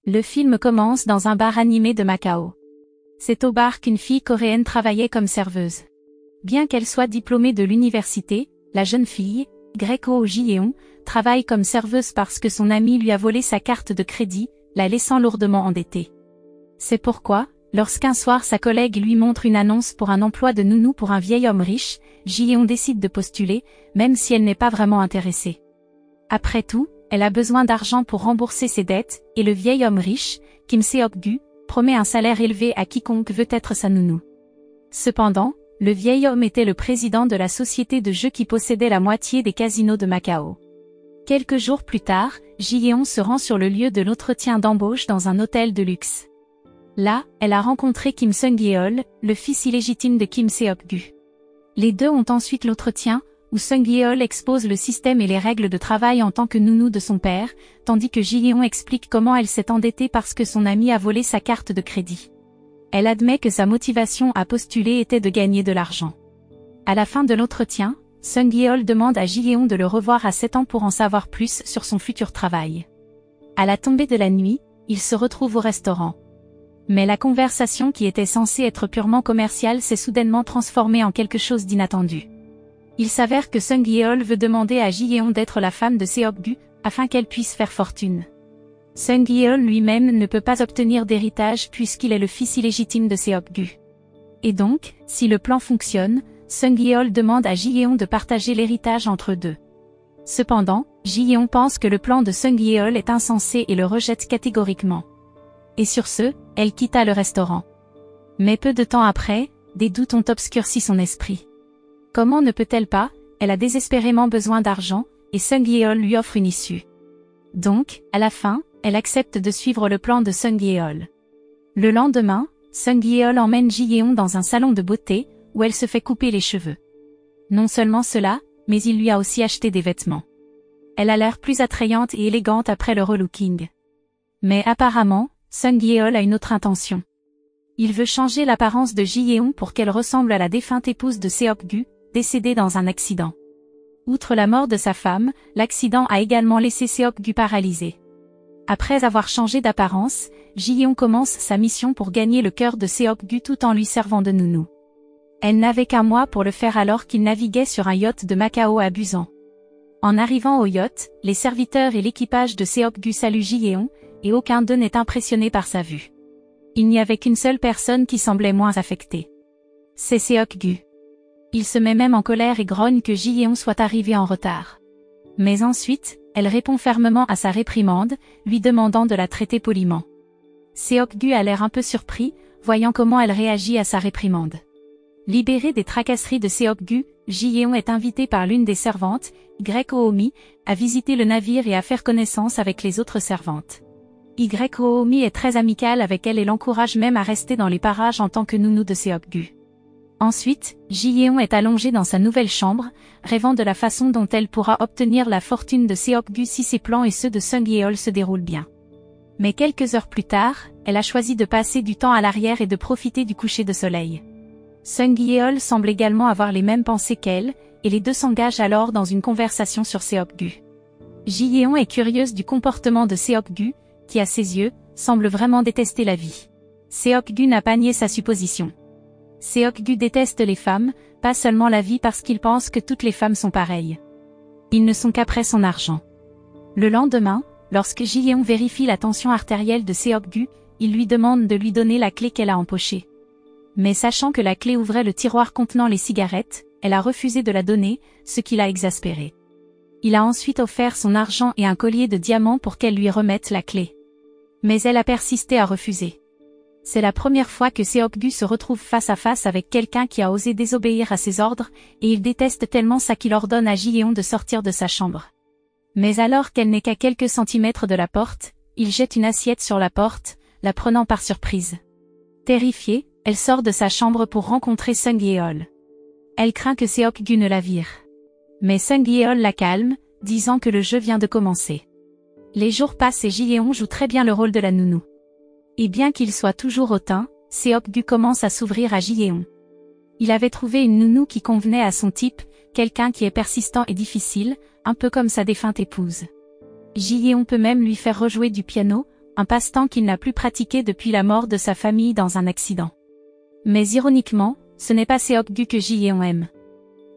Le film commence dans un bar animé de Macao. C'est au bar qu'une fille coréenne travaillait comme serveuse. Bien qu'elle soit diplômée de l'université, la jeune fille, Greco Ji-yeon, travaille comme serveuse parce que son ami lui a volé sa carte de crédit, la laissant lourdement endettée. C'est pourquoi, lorsqu'un soir sa collègue lui montre une annonce pour un emploi de nounou pour un vieil homme riche, Ji-yeon décide de postuler, même si elle n'est pas vraiment intéressée. Après tout, elle a besoin d'argent pour rembourser ses dettes, et le vieil homme riche, Kim Seok-gu, promet un salaire élevé à quiconque veut être sa nounou. Cependant, le vieil homme était le président de la société de jeux qui possédait la moitié des casinos de Macao. Quelques jours plus tard, Ji-yeon se rend sur le lieu de l'entretien d'embauche dans un hôtel de luxe. Là, elle a rencontré Kim Sung-yeol, le fils illégitime de Kim Seok-gu. Les deux ont ensuite l'entretien, où Sung-yeol expose le système et les règles de travail en tant que nounou de son père, tandis que Ji-yeon explique comment elle s'est endettée parce que son ami a volé sa carte de crédit. Elle admet que sa motivation à postuler était de gagner de l'argent. À la fin de l'entretien, Sung-yeol demande à Ji-yeon de le revoir à 7 ans pour en savoir plus sur son futur travail. À la tombée de la nuit, ils se retrouvent au restaurant. Mais la conversation qui était censée être purement commerciale s'est soudainement transformée en quelque chose d'inattendu. Il s'avère que Sung-yeol veut demander à Ji-yeon d'être la femme de Seok-gu, afin qu'elle puisse faire fortune. Sung-yeol lui-même ne peut pas obtenir d'héritage puisqu'il est le fils illégitime de Seok-gu. Et donc, si le plan fonctionne, Sung-yeol demande à Ji-yeon de partager l'héritage entre eux deux. Cependant, Ji-yeon pense que le plan de Sung-yeol est insensé et le rejette catégoriquement. Et sur ce, elle quitta le restaurant. Mais peu de temps après, des doutes ont obscurci son esprit. Comment ne peut-elle pas? Elle a désespérément besoin d'argent, et Sung-yeol lui offre une issue. Donc, à la fin, elle accepte de suivre le plan de Sung-yeol. Le lendemain, Sung-yeol emmène Ji-yeon dans un salon de beauté, où elle se fait couper les cheveux. Non seulement cela, mais il lui a aussi acheté des vêtements. Elle a l'air plus attrayante et élégante après le relooking. Mais apparemment, Sung-yeol a une autre intention. Il veut changer l'apparence de Ji-yeon pour qu'elle ressemble à la défunte épouse de Seok-gu, décédée dans un accident. Outre la mort de sa femme, l'accident a également laissé Seok-gu paralysé. Après avoir changé d'apparence, Ji-yeon commence sa mission pour gagner le cœur de Seok-gu tout en lui servant de nounou. Elle n'avait qu'un mois pour le faire alors qu'il naviguait sur un yacht de Macao à Busan. En arrivant au yacht, les serviteurs et l'équipage de Seok-gu saluent Ji-yeon, et aucun d'eux n'est impressionné par sa vue. Il n'y avait qu'une seule personne qui semblait moins affectée. C'est Seok-gu. Il se met même en colère et grogne que Ji-yeon soit arrivé en retard. Mais ensuite, elle répond fermement à sa réprimande, lui demandant de la traiter poliment. Seok-gu a l'air un peu surpris, voyant comment elle réagit à sa réprimande. Libérée des tracasseries de Seok-gu, Ji-yeon est invitée par l'une des servantes, Y-Oomi, à visiter le navire et à faire connaissance avec les autres servantes. Y-Oomi est très amicale avec elle et l'encourage même à rester dans les parages en tant que nounou de Seok-gu. Ensuite, Ji-yeon est allongée dans sa nouvelle chambre, rêvant de la façon dont elle pourra obtenir la fortune de Seok-gu si ses plans et ceux de Sung-yeol se déroulent bien. Mais quelques heures plus tard, elle a choisi de passer du temps à l'arrière et de profiter du coucher de soleil. Sung-yeol semble également avoir les mêmes pensées qu'elle, et les deux s'engagent alors dans une conversation sur Seok-gu. Ji-yeon est curieuse du comportement de Seok-gu, qui à ses yeux, semble vraiment détester la vie. Seok-gu n'a pas nié sa supposition. Seok-gu déteste les femmes, pas seulement la vie parce qu'il pense que toutes les femmes sont pareilles. Ils ne sont qu'après son argent. Le lendemain, lorsque Ji-yeon vérifie la tension artérielle de Seok-gu, il lui demande de lui donner la clé qu'elle a empochée. Mais sachant que la clé ouvrait le tiroir contenant les cigarettes, elle a refusé de la donner, ce qui l'a exaspérée. Il a ensuite offert son argent et un collier de diamants pour qu'elle lui remette la clé. Mais elle a persisté à refuser. C'est la première fois que Seok-gu se retrouve face à face avec quelqu'un qui a osé désobéir à ses ordres, et il déteste tellement ça qu'il ordonne à Ji-yeon de sortir de sa chambre. Mais alors qu'elle n'est qu'à quelques centimètres de la porte, il jette une assiette sur la porte, la prenant par surprise. Terrifiée, elle sort de sa chambre pour rencontrer Sung-yeol. Elle craint que Seok-gu ne la vire. Mais Sung-yeol la calme, disant que le jeu vient de commencer. Les jours passent et Ji-yeon joue très bien le rôle de la nounou. Et bien qu'il soit toujours hautain, Seok-gu commence à s'ouvrir à Ji-yeon. Il avait trouvé une nounou qui convenait à son type, quelqu'un qui est persistant et difficile, un peu comme sa défunte épouse. Ji-yeon peut même lui faire rejouer du piano, un passe-temps qu'il n'a plus pratiqué depuis la mort de sa famille dans un accident. Mais ironiquement, ce n'est pas Seok-gu que Ji-yeon aime.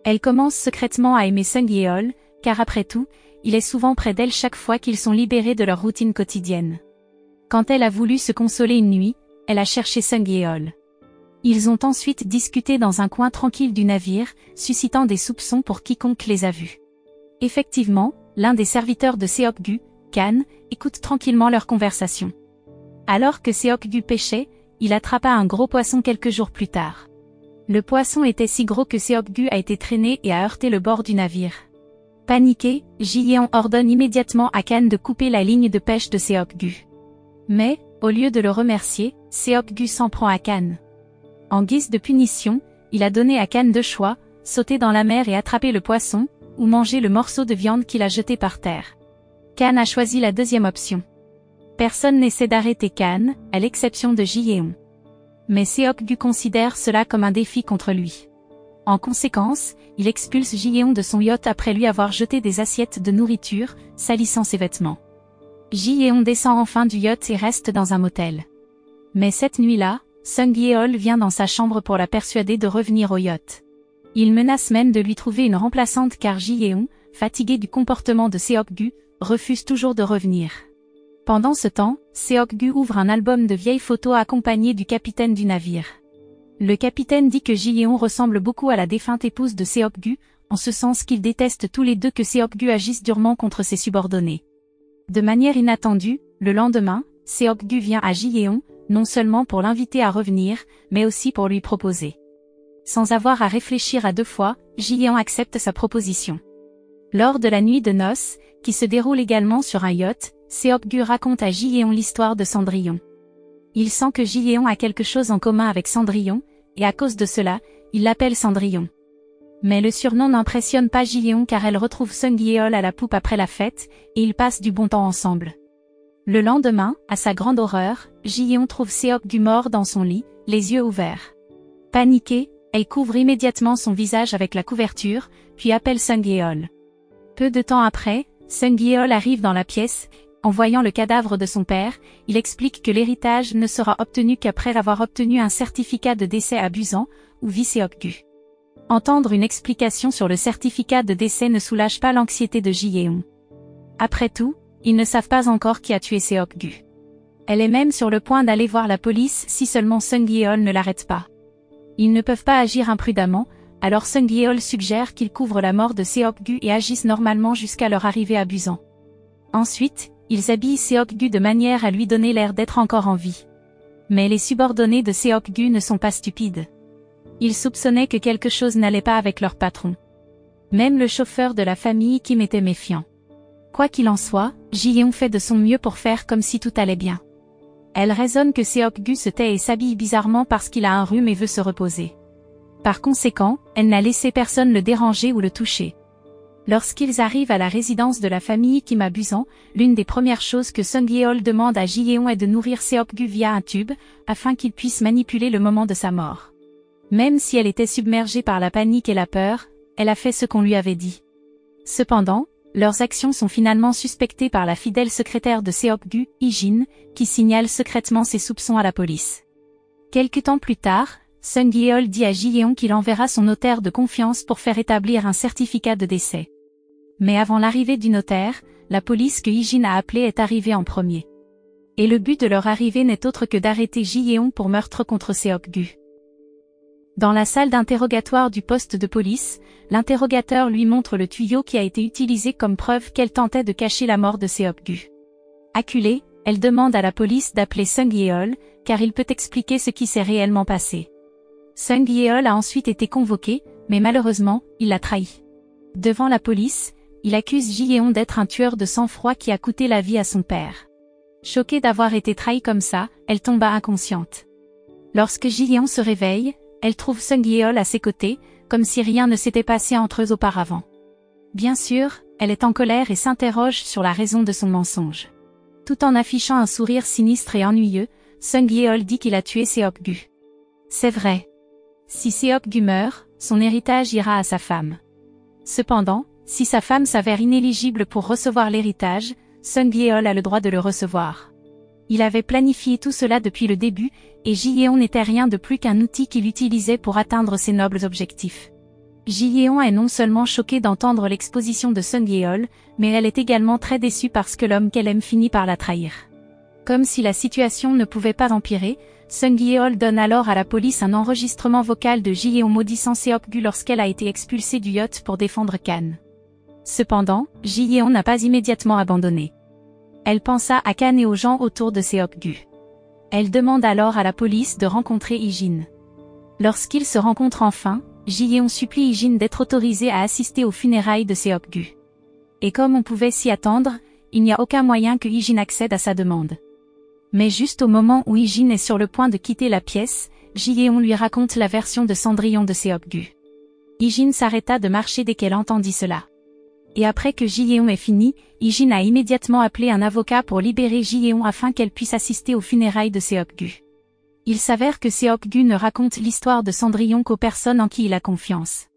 Elle commence secrètement à aimer Sung-yeol, car après tout, il est souvent près d'elle chaque fois qu'ils sont libérés de leur routine quotidienne. Quand elle a voulu se consoler une nuit, elle a cherché Sung-yeol. Ils ont ensuite discuté dans un coin tranquille du navire, suscitant des soupçons pour quiconque les a vus. Effectivement, l'un des serviteurs de Seok-gu, Kan, écoute tranquillement leur conversation. Alors que Seok-gu pêchait, il attrapa un gros poisson quelques jours plus tard. Le poisson était si gros que Seok-gu a été traîné et a heurté le bord du navire. Paniqué, Ji-yeon ordonne immédiatement à Kan de couper la ligne de pêche de Seok-gu. Mais, au lieu de le remercier, Seok-gu s'en prend à Kan. En guise de punition, il a donné à Kan deux choix, sauter dans la mer et attraper le poisson, ou manger le morceau de viande qu'il a jeté par terre. Kan a choisi la deuxième option. Personne n'essaie d'arrêter Kan, à l'exception de Ji-yeon. Mais Seok-gu considère cela comme un défi contre lui. En conséquence, il expulse Ji-yeon de son yacht après lui avoir jeté des assiettes de nourriture, salissant ses vêtements. Ji-yeon descend enfin du yacht et reste dans un motel. Mais cette nuit-là, Sung-yeol vient dans sa chambre pour la persuader de revenir au yacht. Il menace même de lui trouver une remplaçante car Ji-yeon, fatigué du comportement de Seok-gu, refuse toujours de revenir. Pendant ce temps, Seok-gu ouvre un album de vieilles photos accompagné du capitaine du navire. Le capitaine dit que Ji-yeon ressemble beaucoup à la défunte épouse de Seok-gu, en ce sens qu'ils détestent tous les deux que Seok-gu agisse durement contre ses subordonnés. De manière inattendue, le lendemain, Seok-gu vient à Ji-yeon, non seulement pour l'inviter à revenir, mais aussi pour lui proposer. Sans avoir à réfléchir à deux fois, Ji-yeon accepte sa proposition. Lors de la nuit de noces, qui se déroule également sur un yacht, Seok-gu raconte à Ji-yeon l'histoire de Cendrillon. Il sent que Ji-yeon a quelque chose en commun avec Cendrillon, et à cause de cela, il l'appelle Cendrillon. Mais le surnom n'impressionne pas Ji-yeon car elle retrouve Sung-yeol à la poupe après la fête, et ils passent du bon temps ensemble. Le lendemain, à sa grande horreur, Ji-yeon trouve Seok-gu mort dans son lit, les yeux ouverts. Paniquée, elle couvre immédiatement son visage avec la couverture, puis appelle Sung-yeol. Peu de temps après, Sung-yeol arrive dans la pièce. En voyant le cadavre de son père, il explique que l'héritage ne sera obtenu qu'après avoir obtenu un certificat de décès abusant, ou vie Seok-gu. Entendre une explication sur le certificat de décès ne soulage pas l'anxiété de Ji-yeon. Après tout, ils ne savent pas encore qui a tué Seok-gu. Elle est même sur le point d'aller voir la police si seulement Sung-yeol ne l'arrête pas. Ils ne peuvent pas agir imprudemment, alors Sung-yeol suggère qu'ils couvrent la mort de Seok-gu et agissent normalement jusqu'à leur arrivée à Busan. Ensuite, ils habillent Seok-gu de manière à lui donner l'air d'être encore en vie. Mais les subordonnés de Seok-gu ne sont pas stupides. Ils soupçonnaient que quelque chose n'allait pas avec leur patron. Même le chauffeur de la famille Kim était méfiant. Quoi qu'il en soit, Ji-yeon fait de son mieux pour faire comme si tout allait bien. Elle raisonne que Seok-gu se tait et s'habille bizarrement parce qu'il a un rhume et veut se reposer. Par conséquent, elle n'a laissé personne le déranger ou le toucher. Lorsqu'ils arrivent à la résidence de la famille Kim à Busan, l'une des premières choses que Sung-yeol demande à Ji-yeon est de nourrir Seok-gu via un tube, afin qu'il puisse manipuler le moment de sa mort. Même si elle était submergée par la panique et la peur, elle a fait ce qu'on lui avait dit. Cependant, leurs actions sont finalement suspectées par la fidèle secrétaire de Seok-gu, Ijin, qui signale secrètement ses soupçons à la police. Quelque temps plus tard, Sung-yeol dit à Ji-yeon qu'il enverra son notaire de confiance pour faire établir un certificat de décès. Mais avant l'arrivée du notaire, la police que Ijin a appelée est arrivée en premier. Et le but de leur arrivée n'est autre que d'arrêter Ji-yeon pour meurtre contre Seok-gu. Dans la salle d'interrogatoire du poste de police, l'interrogateur lui montre le tuyau qui a été utilisé comme preuve qu'elle tentait de cacher la mort de Seok-gu. Acculée, elle demande à la police d'appeler Sung-yeol, car il peut expliquer ce qui s'est réellement passé. Sung-yeol a ensuite été convoqué, mais malheureusement, il l'a trahi. Devant la police, il accuse Ji-yeon d'être un tueur de sang-froid qui a coûté la vie à son père. Choquée d'avoir été trahie comme ça, elle tomba inconsciente. Lorsque Ji-yeon se réveille, elle trouve Sung-yeol à ses côtés, comme si rien ne s'était passé entre eux auparavant. Bien sûr, elle est en colère et s'interroge sur la raison de son mensonge. Tout en affichant un sourire sinistre et ennuyeux, Sung-yeol dit qu'il a tué Seok-gu. C'est vrai. Si Seok-gu meurt, son héritage ira à sa femme. Cependant, si sa femme s'avère inéligible pour recevoir l'héritage, Sung-yeol a le droit de le recevoir. Il avait planifié tout cela depuis le début, et Ji-yeon n'était rien de plus qu'un outil qu'il utilisait pour atteindre ses nobles objectifs. Ji-yeon est non seulement choquée d'entendre l'exposition de Sung Yeol, mais elle est également très déçue parce que l'homme qu'elle aime finit par la trahir. Comme si la situation ne pouvait pas empirer, Sung Yeol donne alors à la police un enregistrement vocal de Ji-yeon maudissant Seok-gu lorsqu'elle a été expulsée du yacht pour défendre Kan. Cependant, Ji-yeon n'a pas immédiatement abandonné. Elle pensa à Kan et aux gens autour de Seok-gu. Elle demande alors à la police de rencontrer Ijin. Lorsqu'ils se rencontrent enfin, Ji-yeon supplie Ijin d'être autorisé à assister aux funérailles de Seok-gu. Et comme on pouvait s'y attendre, il n'y a aucun moyen que Ijin accède à sa demande. Mais juste au moment où Ijin est sur le point de quitter la pièce, Ji-yeon lui raconte la version de Cendrillon de Seok-gu. Ijin s'arrêta de marcher dès qu'elle entendit cela. Et après que Ji-yeon ait fini, Ijin a immédiatement appelé un avocat pour libérer Ji-yeon afin qu'elle puisse assister aux funérailles de Seok-gu. Il s'avère que Seok-gu ne raconte l'histoire de Cendrillon qu'aux personnes en qui il a confiance.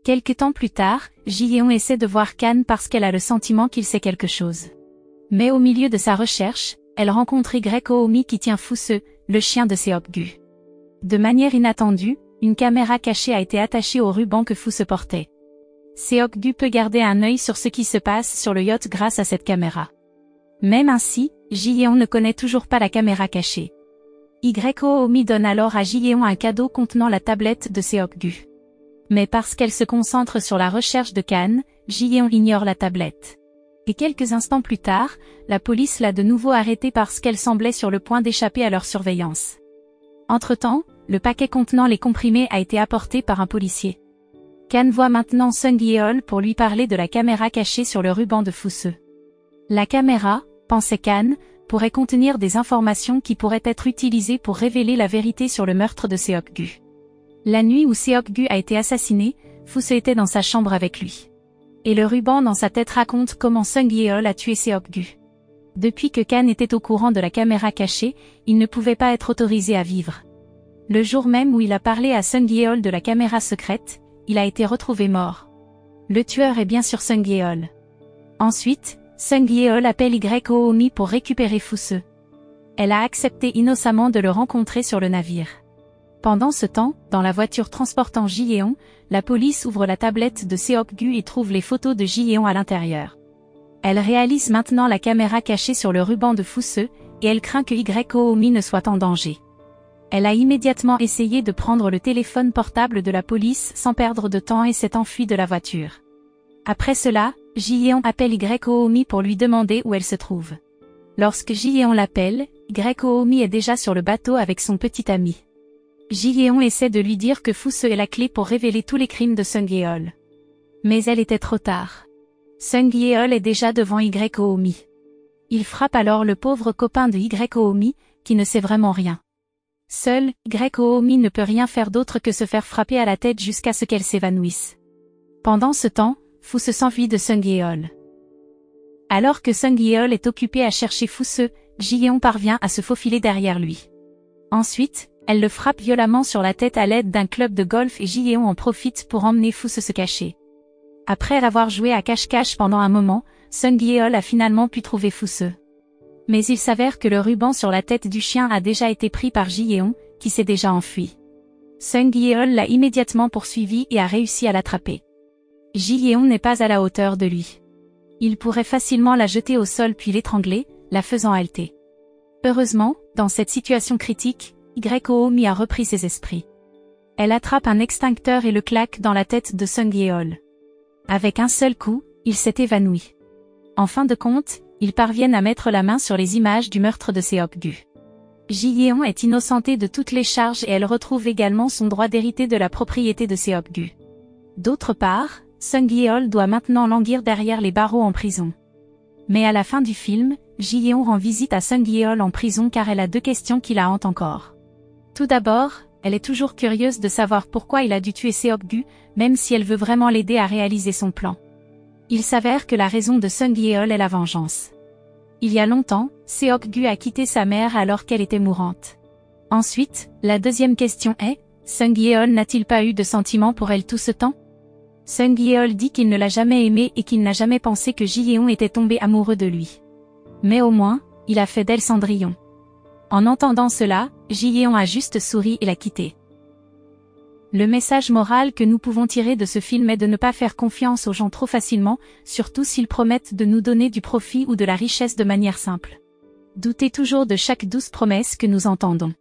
Quelque temps plus tard, Ji-yeon essaie de voir Kan parce qu'elle a le sentiment qu'il sait quelque chose. Mais au milieu de sa recherche, elle rencontre Y-Oomi qui tient Fuse, le chien de Seok-gu. De manière inattendue, une caméra cachée a été attachée au ruban que Fuse portait. Seok-gu peut garder un œil sur ce qui se passe sur le yacht grâce à cette caméra. Même ainsi, Ji-yeon ne connaît toujours pas la caméra cachée. Y-Oomi donne alors à Ji-yeon un cadeau contenant la tablette de Seok-gu. Mais parce qu'elle se concentre sur la recherche de Kan, Ji-yeon ignore la tablette. Et quelques instants plus tard, la police l'a de nouveau arrêtée parce qu'elle semblait sur le point d'échapper à leur surveillance. Entre-temps, le paquet contenant les comprimés a été apporté par un policier. Kan voit maintenant Sung Yeol pour lui parler de la caméra cachée sur le ruban de Fuse. La caméra, pensait Kan, pourrait contenir des informations qui pourraient être utilisées pour révéler la vérité sur le meurtre de Seok-gu. La nuit où Seok-gu a été assassiné, Fuse était dans sa chambre avec lui. Et le ruban dans sa tête raconte comment Sung Yeol a tué Seok-gu. Depuis que Kan était au courant de la caméra cachée, il ne pouvait pas être autorisé à vivre. Le jour même où il a parlé à Sung Yeol de la caméra secrète, il a été retrouvé mort. Le tueur est bien sûr Sung Yeol. Ensuite, Sung Yeol appelle Y-Oomi pour récupérer Fuse. Elle a accepté innocemment de le rencontrer sur le navire. Pendant ce temps, dans la voiture transportant Ji-yeon, la police ouvre la tablette de Seok-gu et trouve les photos de Ji-yeon à l'intérieur. Elle réalise maintenant la caméra cachée sur le ruban de Fuse, et elle craint que Y-Oomi ne soit en danger. Elle a immédiatement essayé de prendre le téléphone portable de la police sans perdre de temps et s'est enfuie de la voiture. Après cela, Ji-yeon appelle Y-Oomi pour lui demander où elle se trouve. Lorsque Ji-yeon l'appelle, Y-Oomi est déjà sur le bateau avec son petit ami. Ji-yeon essaie de lui dire que Fuse est la clé pour révéler tous les crimes de Sung Yeol. Mais elle était trop tard. Sung Yeol est déjà devant Y-Oomi. Il frappe alors le pauvre copain de Y-Oomi, qui ne sait vraiment rien. Seul, Y-Oomi ne peut rien faire d'autre que se faire frapper à la tête jusqu'à ce qu'elle s'évanouisse. Pendant ce temps, Fuse s'enfuit de Sung Yeol. Alors que Sung Yeol est occupé à chercher Fuse, Ji-yeon parvient à se faufiler derrière lui. Ensuite, elle le frappe violemment sur la tête à l'aide d'un club de golf et Ji-yeon en profite pour emmener Fuse se cacher. Après avoir joué à cache-cache pendant un moment, Sung Yeol a finalement pu trouver Fuse. Mais il s'avère que le ruban sur la tête du chien a déjà été pris par Ji-yeon, qui s'est déjà enfui. Sung Yeol l'a immédiatement poursuivi et a réussi à l'attraper. Ji-yeon n'est pas à la hauteur de lui. Il pourrait facilement la jeter au sol puis l'étrangler, la faisant halter. Heureusement, dans cette situation critique, Y-Oomi a repris ses esprits. Elle attrape un extincteur et le claque dans la tête de Sung Yeol. Avec un seul coup, il s'est évanoui. En fin de compte, ils parviennent à mettre la main sur les images du meurtre de Seok-gu. Ji-yeon est innocentée de toutes les charges et elle retrouve également son droit d'hériter de la propriété de Seok-gu. D'autre part, Sung Yeol doit maintenant languir derrière les barreaux en prison. Mais à la fin du film, Ji-yeon rend visite à Sung Yeol en prison car elle a deux questions qui la hantent encore. Tout d'abord, elle est toujours curieuse de savoir pourquoi il a dû tuer Seok-gu, même si elle veut vraiment l'aider à réaliser son plan. Il s'avère que la raison de Sung Yeol est la vengeance. Il y a longtemps, Seok-gu a quitté sa mère alors qu'elle était mourante. Ensuite, la deuxième question est, Sung Yeol n'a-t-il pas eu de sentiments pour elle tout ce temps? Sung Yeol dit qu'il ne l'a jamais aimée et qu'il n'a jamais pensé que Ji-yeon était tombé amoureux de lui. Mais au moins, il a fait d'elle Cendrillon. En entendant cela, Ji-yeon a juste souri et l'a quitté. Le message moral que nous pouvons tirer de ce film est de ne pas faire confiance aux gens trop facilement, surtout s'ils promettent de nous donner du profit ou de la richesse de manière simple. Doutez toujours de chaque douce promesse que nous entendons.